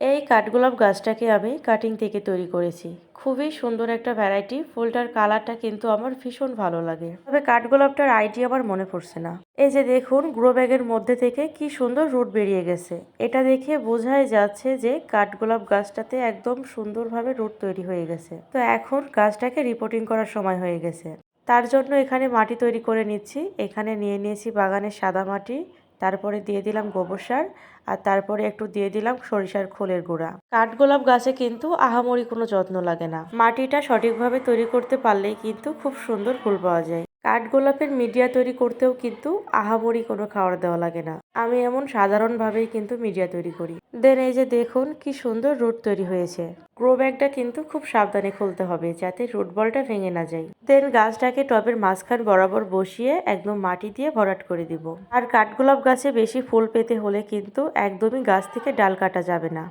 এই কাঠগোলাপ গাছটাকে আমি কাটিং থেকে তৈরি করেছি। খুবই সুন্দর একটা ভ্যারাইটি। ফুলটার কালারটা কিন্তু আমার ভীষণ ভালো লাগে। তবে কাঠগোলাপটার আইডিয়া আমার মনে পড়ছে না। এই যে দেখুন গ্রো ব্যাগের মধ্যে থেকে কি সুন্দর রুট বেরিয়ে গেছে। এটা দেখে বোঝাই যাচ্ছে যে কাঠগোলাপ গাছটাতে একদম সুন্দরভাবে রুট তৈরি হয়ে গেছে। তো এখন গাছটাকে রিপোর্টিং করার সময় হয়ে গেছে। তার জন্য এখানে মাটি তৈরি করে নিচ্ছি। এখানে নিয়ে নিয়েছি বাগানের সাদা মাটি, তারপরে দিয়ে দিলাম গোবর সার, আর তারপরে একটু দিয়ে দিলাম সরিষার খোলের গুঁড়া। কাঠগোলাপ গাছে কিন্তু আহামরি কোনো যত্ন লাগে না। মাটিটা সঠিকভাবে তৈরি করতে পারলেই কিন্তু খুব সুন্দর ফুল পাওয়া যায়। কাঠগোলাপের মিডিয়া তৈরি করতেও কিন্তু আহামরি কোনো খাবার দেওয়া লাগে না। আমি এমন সাধারণভাবেই কিন্তু মিডিয়া তৈরি করি। দেন এই যে দেখুন কি সুন্দর রুট তৈরি হয়েছে। গ্রো ব্যাগটা কিন্তু খুব সাবধানে খুলতে হবে যাতে রুট বলটা ভেঙে না যায়। দেন গাছটাকে টবের মাঝখান বরাবর বসিয়ে একদম মাটি দিয়ে ভরাট করে দিব। আর কাঠগোলাপ গাছে বেশি ফুল পেতে হলে কিন্তু একদমই গাছ থেকে ডাল কাটা যাবে না।